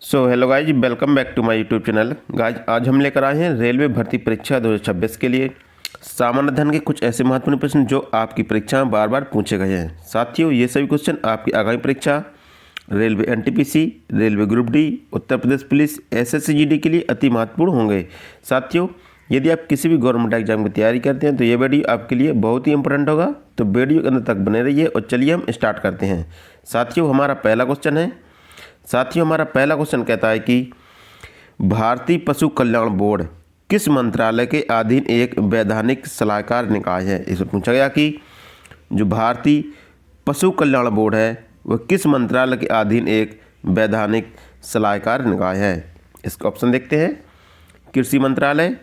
So hello guys, welcome back to my YouTube channel. Guys आज हम लेकर आए हैं रेलवे भर्ती परीक्षा 2026 के लिए सामान्य अध्ययन के कुछ ऐसे महत्वपूर्ण प्रश्न जो आपकी परीक्षा में बार बार पूछे गए हैं। साथियों, ये सभी क्वेश्चन आपकी आगामी परीक्षा railway NTPC, railway group D, Uttar Pradesh police, SSC GD के लिए अति महत्वपूर्ण होंगे। साथियों, यदि आप किसी भी गवर्नमेंट एग्जाम की तैयारी करते हैं तो ये वीडियो आपके लिए बहुत ही इंपॉर्टेंट होगा, तो वीडियो के अंत तक बने रहिए। और चलिए हम स्टार्ट करते हैं। साथियों, हमारा पहला क्वेश्चन कहता है कि भारतीय पशु कल्याण बोर्ड किस मंत्रालय के अधीन एक वैधानिक सलाहकार निकाय है। इसमें पूछा गया कि जो भारतीय पशु कल्याण बोर्ड है वह किस मंत्रालय के अधीन एक वैधानिक सलाहकार निकाय है। इसका ऑप्शन देखते हैं। कृषि मंत्रालय,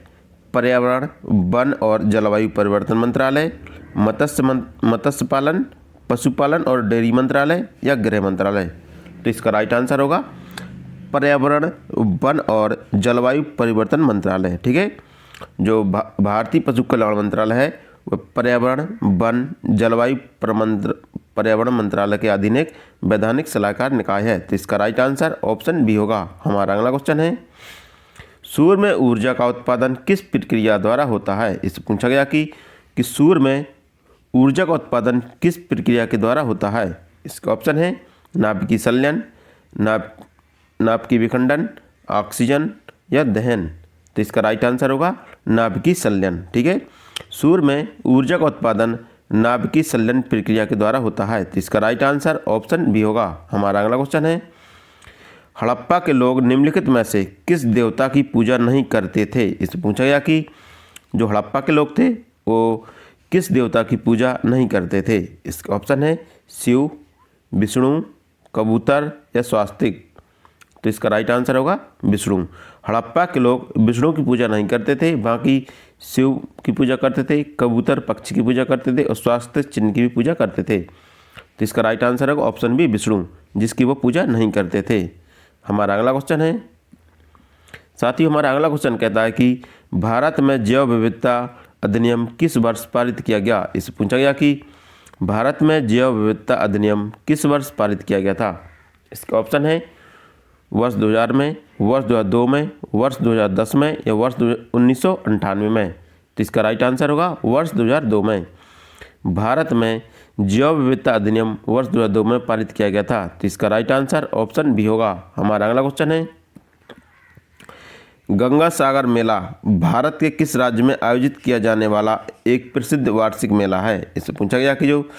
पर्यावरण, वन और जलवायु परिवर्तन मंत्रालय, मत्स्य पालन, पशुपालन और डेयरी मंत्रालय या गृह मंत्रालय। तो इसका राइट आंसर होगा पर्यावरण, वन और जलवायु परिवर्तन मंत्रालय। ठीक है, जो भारतीय पशु कल्याण मंत्रालय है वह पर्यावरण, वन, जलवायु पर्यावरण मंत्रालय के अधीन एक वैधानिक सलाहकार निकाय है। तो इसका राइट आंसर ऑप्शन बी होगा। हमारा अगला क्वेश्चन है, सूर्य में ऊर्जा का उत्पादन किस प्रक्रिया द्वारा होता है। इससे पूछा गया कि सूर्य में ऊर्जा का उत्पादन किस प्रक्रिया के द्वारा होता है। इसका ऑप्शन है नाभिकीय संलयन, नाभिकीय विखंडन, ऑक्सीजन या दहन। तो इसका राइट आंसर होगा नाभिकीय संलयन। ठीक है, सूर्य में ऊर्जा का उत्पादन नाभिकीय संलयन प्रक्रिया के द्वारा होता है। तो इसका राइट आंसर ऑप्शन बी होगा। हमारा अगला क्वेश्चन है, हड़प्पा के लोग निम्नलिखित में से किस देवता की पूजा नहीं करते थे। इससे पूछा गया कि जो हड़प्पा के लोग थे वो किस देवता की पूजा नहीं करते थे। इसका ऑप्शन है शिव, विष्णु, कबूतर या स्वास्तिक। तो इसका राइट आंसर होगा विष्णु। हड़प्पा के लोग विष्णु की पूजा नहीं करते थे, बाकी शिव की पूजा करते थे, कबूतर पक्षी की पूजा करते थे और स्वास्तिक चिन्ह की भी पूजा करते थे। तो इसका राइट आंसर होगा ऑप्शन बी विष्णु, जिसकी वो पूजा नहीं करते थे। हमारा अगला क्वेश्चन है, साथियों हमारा अगला क्वेश्चन कहता है कि भारत में जैव विविधता अधिनियम किस वर्ष पारित किया गया। इससे पूछा गया कि भारत में जैव विविधता अधिनियम किस वर्ष पारित किया गया था। इसका ऑप्शन है वर्ष 2000 में, वर्ष 2002 में, वर्ष 2010 में या वर्ष 1998 में। तो इसका राइट आंसर होगा वर्ष 2002 में। भारत में जैव विविधता अधिनियम वर्ष 2002 में पारित किया गया था। तो इसका राइट आंसर ऑप्शन बी होगा। हमारा अगला क्वेश्चन है, गंगा सागर मेला भारत के किस राज्य में आयोजित किया जाने वाला एक प्रसिद्ध वार्षिक मेला है। इससे पूछा गया कि जो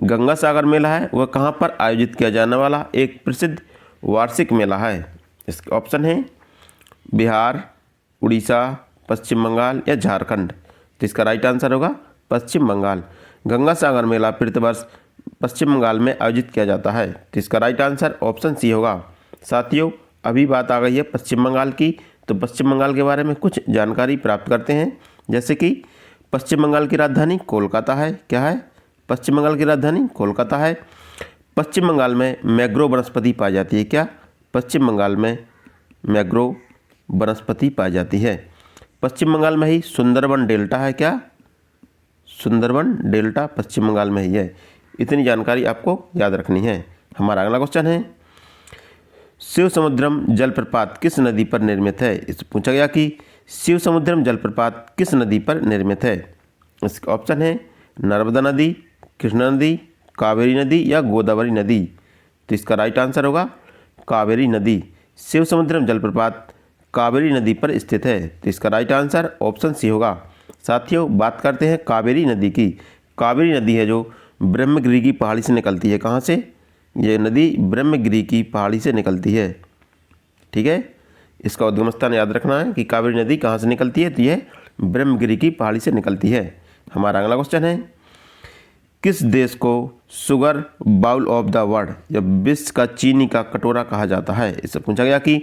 गंगा सागर मेला है वह कहाँ पर आयोजित किया जाने वाला एक प्रसिद्ध वार्षिक मेला है। इसके ऑप्शन है बिहार, उड़ीसा, पश्चिम बंगाल या झारखंड। तो इसका राइट आंसर होगा पश्चिम बंगाल। गंगा सागर मेला प्रतिवर्ष पश्चिम बंगाल में आयोजित किया जाता है। तो इसका राइट आंसर ऑप्शन सी होगा। साथियों, अभी बात आ गई है पश्चिम बंगाल की, तो पश्चिम बंगाल के बारे में कुछ जानकारी प्राप्त करते हैं। जैसे कि पश्चिम बंगाल की राजधानी कोलकाता है। क्या है? पश्चिम बंगाल की राजधानी कोलकाता है। पश्चिम बंगाल में मैंग्रोव वनस्पति पाई जाती है। क्या? पश्चिम बंगाल में मैंग्रोव वनस्पति पाई जाती है। पश्चिम बंगाल में ही सुंदरबन डेल्टा है। क्या? सुंदरबन डेल्टा पश्चिम बंगाल में ही है। इतनी जानकारी आपको याद रखनी है। हमारा अगला क्वेश्चन है, शिव समुद्रम जलप्रपात किस नदी पर निर्मित है। इससे पूछा गया कि शिव समुद्रम जलप्रपात किस नदी पर निर्मित है। इसका ऑप्शन है नर्मदा नदी, कृष्णा नदी, कावेरी नदी या गोदावरी नदी। तो इसका राइट आंसर होगा कावेरी नदी। शिव समुद्रम जलप्रपात कावेरी नदी पर स्थित है। तो इसका राइट आंसर ऑप्शन सी होगा। साथियों, बात करते हैं कावेरी नदी की। कावेरी नदी है जो ब्रह्मगिरी की पहाड़ी से निकलती है। कहाँ से? ये नदी ब्रह्मगिरी की पहाड़ी से निकलती है। ठीक है, इसका उद्गम स्थान याद रखना है कि कावेरी नदी कहाँ से निकलती है, तो यह ब्रह्मगिरी की पहाड़ी से निकलती है। हमारा अगला क्वेश्चन है, किस देश को sugar bowl of the world या विश्व का चीनी का कटोरा कहा जाता है। इससे पूछा गया कि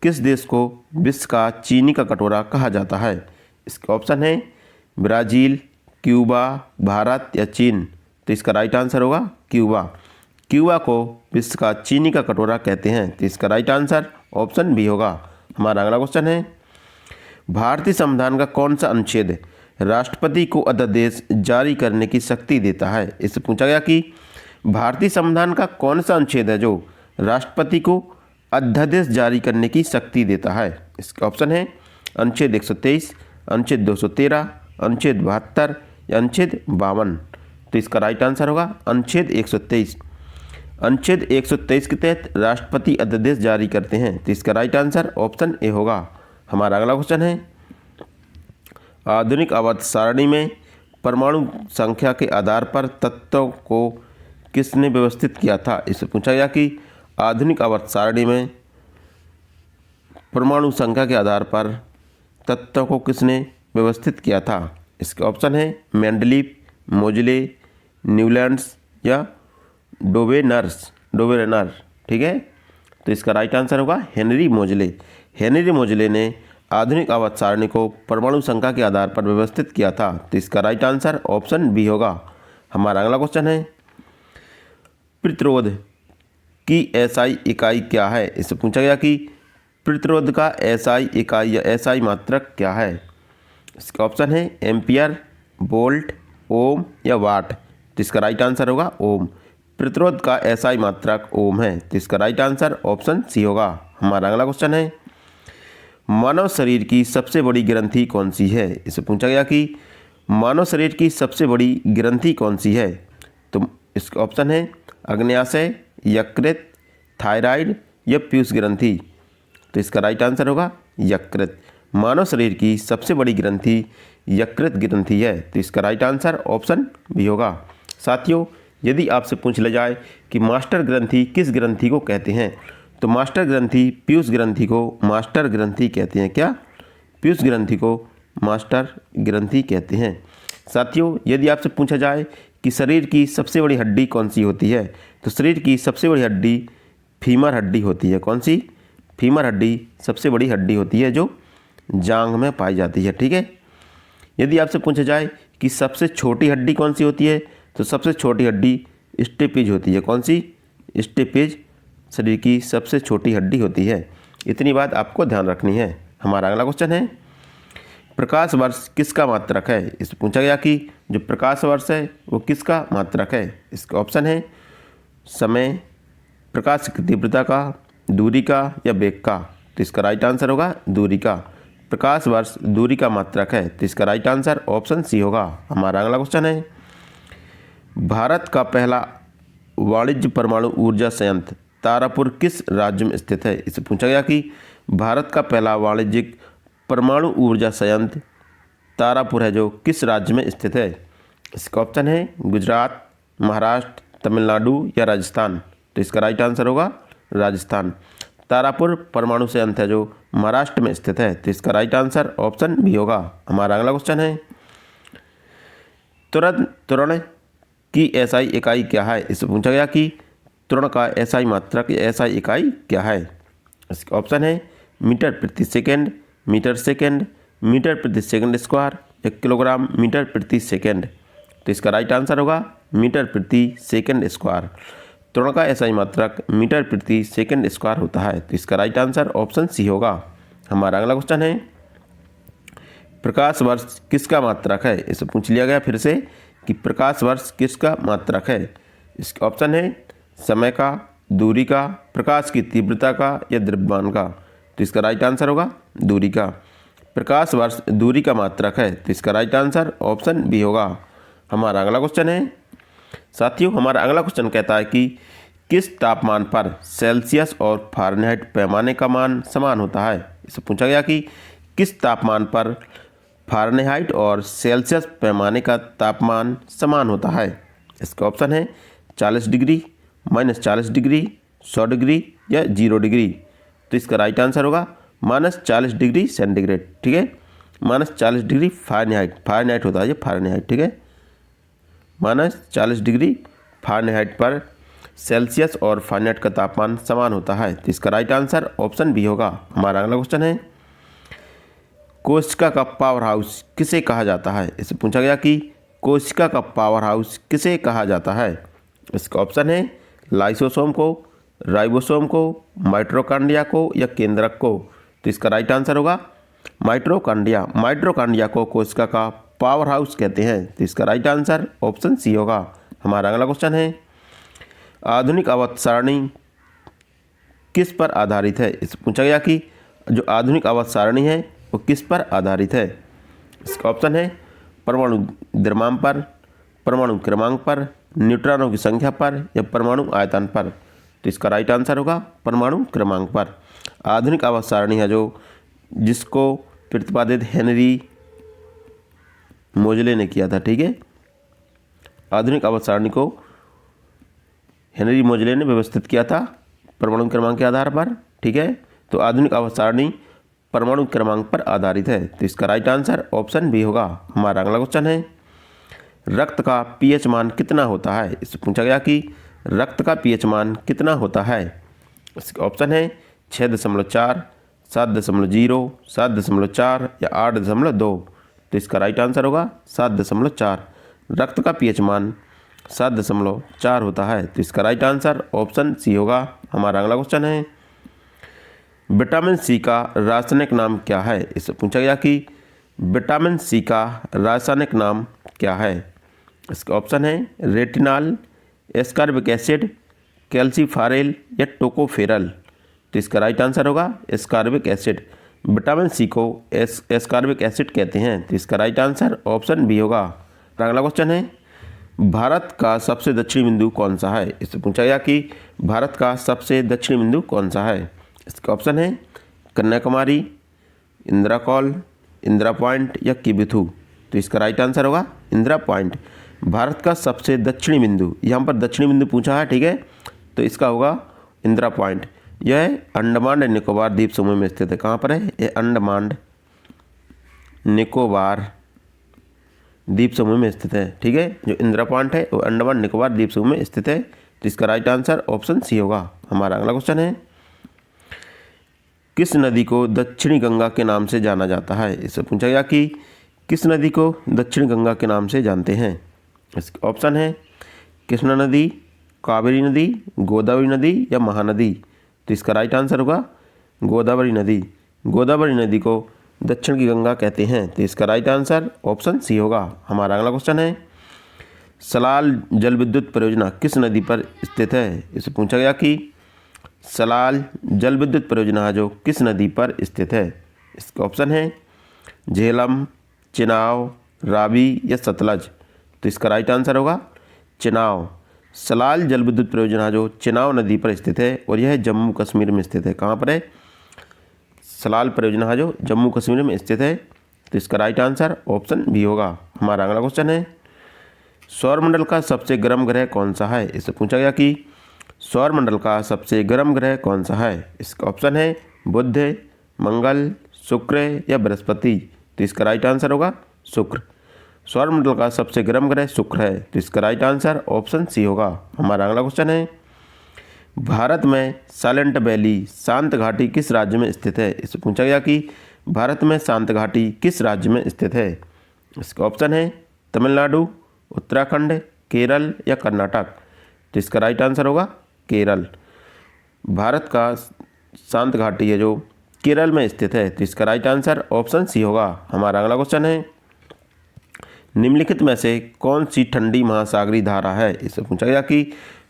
किस देश को विश्व का चीनी का कटोरा कहा जाता है। इसका ऑप्शन है ब्राज़ील, क्यूबा, भारत या चीन। तो इसका राइट आंसर होगा क्यूबा। क्यूबा को विश्व का चीनी का कटोरा कहते हैं। तो इसका राइट आंसर ऑप्शन बी होगा। हमारा अगला क्वेश्चन है, भारतीय संविधान का कौन सा अनुच्छेद राष्ट्रपति को अध्यादेश जारी करने की शक्ति देता है। इससे पूछा गया कि भारतीय संविधान का कौन सा अनुच्छेद है जो राष्ट्रपति को अध्यादेश जारी करने की शक्ति देता है? इसका ऑप्शन है अनुच्छेद 123, अनुच्छेद 213, अनुच्छेद 72 या अनुच्छेद 52। तो इसका राइट आंसर होगा अनुच्छेद 123। अनुच्छेद 123 के तहत राष्ट्रपति अध्यादेश जारी करते हैं। तो इसका राइट आंसर ऑप्शन ए होगा। हमारा अगला क्वेश्चन है, आधुनिक आवर्त सारणी में परमाणु संख्या के आधार पर तत्वों को किसने व्यवस्थित किया था? इससे पूछा गया कि आधुनिक आवर्त सारणी में परमाणु संख्या के आधार पर तत्वों को किसने व्यवस्थित किया था? इसके ऑप्शन है मेंडलीव, मोजले, न्यूलैंड्स या डोवेनर। ठीक है, तो इसका राइट आंसर होगा हेनरी मोजले। हेनरी मोजले ने आधुनिक आवर्त सारणी को परमाणु संख्या के आधार पर व्यवस्थित किया था। तो इसका राइट आंसर ऑप्शन बी होगा। हमारा अगला क्वेश्चन है, प्रतिरोध की एसआई इकाई क्या है? इससे पूछा गया कि प्रतिरोध का एसआई इकाई या एसआई मात्रक क्या है? इसका ऑप्शन है एम्पियर, वोल्ट, ओम या वाट। तो इसका राइट आंसर होगा ओम। प्रतिरोध का एसआई मात्रक ओम है। तो इसका राइट आंसर ऑप्शन सी होगा। हमारा अगला क्वेश्चन है, मानव शरीर की सबसे बड़ी ग्रंथि कौन सी है? इससे पूछा गया कि मानव शरीर की सबसे बड़ी ग्रंथि कौन सी है? तो इसका ऑप्शन है अग्न्याशय, यकृत, थायराइड या पीयूष ग्रंथि। तो इसका राइट आंसर होगा यकृत। मानव शरीर की सबसे बड़ी ग्रंथि यकृत ग्रंथि है। तो इसका राइट आंसर ऑप्शन बी होगा। साथियों, यदि आपसे पूछ लिया जाए कि मास्टर ग्रंथि किस ग्रंथि को कहते हैं, तो मास्टर ग्रंथि पीयूष ग्रंथि को मास्टर ग्रंथि कहते हैं। क्या? पीयूष ग्रंथि को मास्टर ग्रंथि कहते हैं। साथियों, यदि आपसे पूछा जाए कि शरीर की सबसे बड़ी हड्डी कौन सी होती है, तो शरीर की सबसे बड़ी हड्डी फीमर हड्डी होती है। कौन सी? फीमर हड्डी सबसे बड़ी हड्डी होती है जो जांघ में पाई जाती है। ठीक है। यदि आपसे पूछा जाए कि सबसे छोटी हड्डी कौन सी होती है, तो सबसे छोटी हड्डी स्टेपिज होती है। कौन सी? स्टेपिज शरीर की सबसे छोटी हड्डी होती है। इतनी बात आपको ध्यान रखनी है। हमारा अगला क्वेश्चन है, प्रकाश वर्ष किसका मात्रक है? इससे पूछा गया कि जो प्रकाश वर्ष है वो किसका मात्रक है? इसका ऑप्शन है समय, प्रकाश की तीव्रता का, दूरी का या वेग का। तो इसका राइट आंसर होगा दूरी का। प्रकाश वर्ष दूरी का मात्रक है। तो इसका राइट आंसर ऑप्शन सी होगा। हमारा अगला क्वेश्चन है, भारत का पहला वाणिज्य परमाणु ऊर्जा संयंत्र तारापुर किस राज्य में स्थित है? इससे पूछा गया कि भारत का पहला वाणिज्यिक परमाणु ऊर्जा संयंत्र तारापुर है जो किस राज्य में स्थित है? इसका ऑप्शन है गुजरात, महाराष्ट्र, तमिलनाडु या राजस्थान। तो इसका राइट आंसर होगा राजस्थान। तारापुर परमाणु संयंत्र है जो महाराष्ट्र में स्थित है। तो इसका राइट आंसर ऑप्शन बी होगा। हमारा अगला क्वेश्चन है, त्वरण की एसआई इकाई क्या है? इससे पूछा गया कि त्वरण का एसआई मात्रक या एसआई इकाई क्या है? इसका ऑप्शन है मीटर प्रति सेकेंड, मीटर सेकेंड, मीटर प्रति सेकंड स्क्वायर या किलोग्राम मीटर प्रति सेकेंड। तो इसका राइट आंसर होगा मीटर प्रति सेकंड स्क्वायर। त्वरण का एसआई मात्रक मीटर प्रति सेकंड स्क्वायर होता है। तो इसका राइट आंसर ऑप्शन सी होगा। हमारा अगला क्वेश्चन है, प्रकाश वर्ष किसका मात्रक है? इसे पूछ लिया गया फिर से कि प्रकाश वर्ष किसका मात्रक है। इसका ऑप्शन है समय का, दूरी का, प्रकाश की तीव्रता का या द्रव्यमान का। तो इसका राइट आंसर होगा दूरी का। प्रकाश वर्ष दूरी का मात्रक है। तो इसका राइट आंसर ऑप्शन बी होगा। हमारा अगला क्वेश्चन है, साथियों हमारा अगला क्वेश्चन कहता है कि किस तापमान पर सेल्सियस और फ़ारेनहाइट पैमाने का मान समान होता है? इसे पूछा गया कि किस तापमान पर फ़ारेनहाइट और सेल्सियस पैमाने का तापमान समान होता है? इसका ऑप्शन है 40 डिग्री, -40 डिग्री, 100 डिग्री या 0 डिग्री। तो इसका राइट आंसर होगा -40 डिग्री सेंटीग्रेड। ठीक है, -40 डिग्री फ़ारेनहाइट होता है ये फ़ारेनहाइट। ठीक है, -40 डिग्री फ़ारेनहाइट पर सेल्सियस और फ़ारेनहाइट का तापमान समान होता है। तो इसका राइट आंसर ऑप्शन बी होगा। हमारा अगला क्वेश्चन है, कोशिका का पावर हाउस किसे कहा जाता है? इससे पूछा गया कि कोशिका का पावर हाउस किसे कहा जाता है? इसका ऑप्शन है लाइसोसोम को, राइबोसोम को, माइटोकॉन्ड्रिया को या केंद्रक को। तो इसका राइट आंसर होगा माइटोकॉन्ड्रिया को कोशिका का पावर हाउस कहते हैं। तो इसका राइट आंसर ऑप्शन सी होगा। हमारा अगला क्वेश्चन है, आधुनिक आवर्त सारणी किस पर आधारित है। इससे पूछा गया कि जो आधुनिक आवर्त सारणी है वो किस पर आधारित है। इसका ऑप्शन है परमाणु द्रव्यमान पर, परमाणु क्रमांक पर, न्यूट्रॉनों की संख्या पर या परमाणु आयतन पर। तो इसका राइट आंसर होगा परमाणु क्रमांक पर। आधुनिक आवर्त सारणी है जो जिसको प्रतिपादित हेनरी मोजले ने किया था। ठीक है, आधुनिक आवर्त सारणी को हेनरी मोजले ने व्यवस्थित किया था परमाणु क्रमांक के आधार पर। ठीक है, तो आधुनिक आवर्त सारणी परमाणु क्रमांक पर आधारित है। तो इसका राइट आंसर ऑप्शन बी होगा। हमारा अगला क्वेश्चन है रक्त का पीएच मान कितना होता है। इससे पूछा गया कि रक्त का पीएच मान कितना होता है। इसका ऑप्शन है 6.4, 7.0, 7.4 या 8.2। तो इसका राइट आंसर होगा 7.4। रक्त का पीएच मान 7.4 होता है। तो इसका राइट आंसर ऑप्शन सी होगा। हमारा अगला क्वेश्चन है विटामिन सी का रासायनिक नाम क्या है। इससे पूछा गया कि विटामिन सी का रासायनिक नाम क्या है। इसका ऑप्शन है रेटिनॉल, एस्कॉर्बिक एसिड, कैल्सीफारेल या टोकोफेरल। तो इसका राइट आंसर होगा एस्कॉर्बिक एसिड। विटामिन सी को एस्कॉर्बिक एसिड कहते हैं। तो इसका राइट आंसर ऑप्शन बी होगा। अगला क्वेश्चन है भारत का सबसे दक्षिणी बिंदु कौन सा है। इससे पूछा गया कि भारत का सबसे दक्षिणी बिंदु कौन सा है। इसका ऑप्शन है कन्याकुमारी, इंदिरा कॉल, इंदिरा पॉइंट या किबिथु। तो इसका राइट आंसर होगा इंदिरा पॉइंट। भारत का सबसे दक्षिणी बिंदु, यहाँ पर दक्षिणी बिंदु पूछा है। ठीक है, तो इसका होगा इंदिरा पॉइंट। यह अंडमान एंड निकोबार द्वीप समूह में स्थित है। कहाँ पर है ये? अंडमान निकोबार द्वीप समूह में स्थित है। ठीक है, जो इंदिरा पॉइंट है वो अंडमान निकोबार द्वीप समूह में स्थित है। तो इसका राइट आंसर ऑप्शन सी होगा। हमारा अगला क्वेश्चन है किस नदी को दक्षिणी गंगा के नाम से जाना जाता है। इससे पूछा गया कि किस नदी को दक्षिणी गंगा के नाम से जानते हैं। इसका ऑप्शन है कृष्णा नदी, कावेरी नदी, गोदावरी नदी या महानदी। तो इसका राइट आंसर होगा गोदावरी नदी। गोदावरी नदी को दक्षिण की गंगा कहते हैं। तो इसका राइट आंसर ऑप्शन सी होगा। हमारा अगला क्वेश्चन है सलाल जल विद्युत परियोजना किस नदी पर स्थित है। इससे पूछा गया कि सलाल जल विद्युत परियोजना जो किस नदी पर स्थित है। इसका ऑप्शन है झेलम, चिनाव, रावी या सतलज। तो इसका राइट आंसर होगा चिनाव। सलाल जल विद्युत परियोजना जो चिनाव नदी पर स्थित है और यह जम्मू कश्मीर में स्थित है। कहाँ पर है? सलाल परियोजना जो जम्मू कश्मीर में स्थित है। तो इसका राइट आंसर ऑप्शन बी होगा। हमारा अगला क्वेश्चन है सौरमंडल का सबसे गर्म ग्रह कौन सा है। इससे पूछा गया कि सौरमंडल का सबसे गर्म ग्रह कौन सा है। इसका ऑप्शन है बुध, मंगल, शुक्र या बृहस्पति। तो इसका राइट आंसर होगा शुक्र। सौरमंडल का सबसे गर्म ग्रह शुक्र है। तो इसका राइट आंसर ऑप्शन सी होगा। हमारा अगला क्वेश्चन है भारत में साइलेंट वैली शांत घाटी किस राज्य में स्थित है। इससे पूछा गया कि भारत में शांत घाटी किस राज्य में स्थित है। इसका ऑप्शन है तमिलनाडु, उत्तराखंड, केरल या कर्नाटक। तो इसका राइट आंसर होगा केरल। भारत का शांत घाटी है जो केरल में स्थित है। तो इसका राइट आंसर ऑप्शन सी होगा। हमारा अगला क्वेश्चन है निम्नलिखित में से कौन सी ठंडी महासागरीय धारा है। इससे पूछा गया कि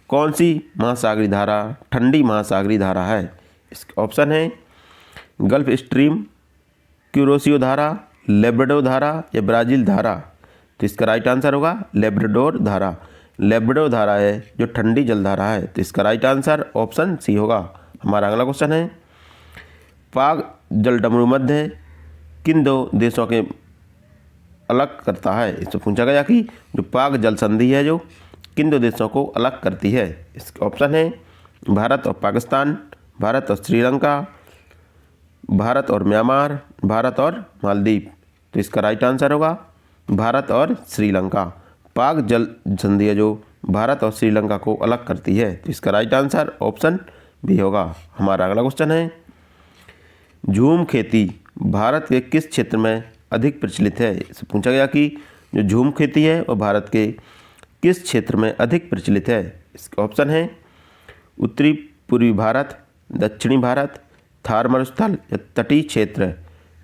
कौन सी महासागरीय धारा ठंडी महासागरीय धारा है। इसका ऑप्शन है गल्फ स्ट्रीम, क्यूरोसियो धारा, लेब्राडोर धारा या ब्राज़ील धारा। तो इसका राइट आंसर होगा लेब्राडोर धारा। लेब्राडोर धारा है जो ठंडी जलधारा है। तो इसका राइट आंसर ऑप्शन सी होगा। हमारा अगला क्वेश्चन है पाक जलडमरू मध्य किन दो देशों के अलग करता है। इससे पूछा गया कि जो पाक जल संधि है जो किन दो देशों को अलग करती है। इसका ऑप्शन है भारत और पाकिस्तान, भारत और श्रीलंका, भारत और म्यांमार, भारत और मालदीव। तो इसका राइट आंसर होगा भारत और श्रीलंका। पाक जल संधि है जो भारत और श्रीलंका को अलग करती है। तो इसका राइट आंसर ऑप्शन बी होगा। हमारा अगला क्वेश्चन है झूम खेती भारत के किस क्षेत्र में अधिक प्रचलित है। इससे पूछा गया कि जो झूम खेती है वह भारत के किस क्षेत्र में अधिक प्रचलित है। इसका ऑप्शन है उत्तरी पूर्वी भारत, दक्षिणी भारत, थार मरुस्थल या तटीय क्षेत्र।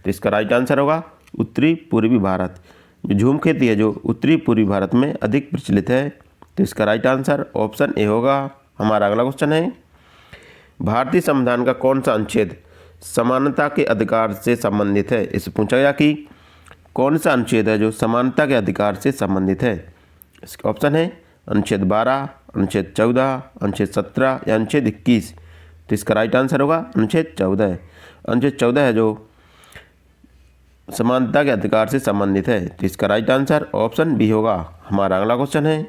तो इसका राइट आंसर होगा उत्तरी पूर्वी भारत। जो झूम खेती है जो उत्तरी पूर्वी भारत में अधिक प्रचलित है। तो इसका राइट आंसर ऑप्शन ए होगा। हमारा अगला क्वेश्चन है भारतीय संविधान का कौन सा अनुच्छेद समानता के अधिकार से संबंधित है? इससे पूछा गया कि कौन सा अनुच्छेद है जो समानता के अधिकार से संबंधित है? इसका ऑप्शन है अनुच्छेद 12, अनुच्छेद 14, अनुच्छेद 17 या अनुच्छेद 21। तो इसका राइट आंसर होगा अनुच्छेद 14। अनुच्छेद 14 है जो समानता के अधिकार से संबंधित है। तो इसका राइट आंसर ऑप्शन बी होगा। हमारा अगला क्वेश्चन है,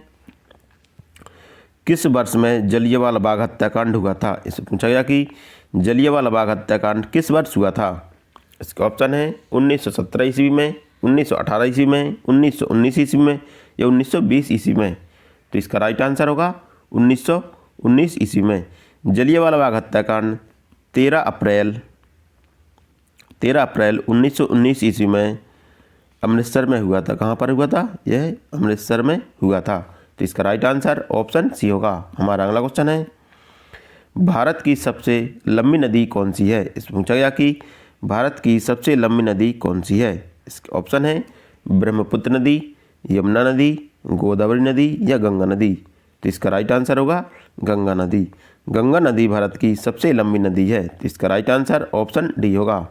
किस वर्ष में जलियांवाला बाग हत्याकांड हुआ था? इससे पूछा गया कि जलियांवाला बाग हत्याकांड किस वर्ष हुआ था? इसका ऑप्शन है 1917 ईस्वी में, 1918 ईस्वी में, 1919 ईस्वी में या 1920 ईस्वी में। तो इसका राइट आंसर होगा 1919 ईस्वी में। जलियांवाला बाग हत्याकांड 13 अप्रैल 1919 ईस्वी में अमृतसर में हुआ था। कहाँ पर हुआ था? यह अमृतसर में हुआ था। तो इसका राइट आंसर ऑप्शन सी होगा। हमारा अगला क्वेश्चन है, भारत की सबसे लंबी नदी कौन सी है? इसमें पूछा गया कि भारत की सबसे लंबी नदी कौन सी है? इसके ऑप्शन है ब्रह्मपुत्र नदी, यमुना नदी, गोदावरी नदी या गंगा नदी। तो इसका राइट आंसर होगा गंगा नदी। गंगा नदी भारत की सबसे लंबी नदी है। तो इसका राइट आंसर ऑप्शन डी होगा।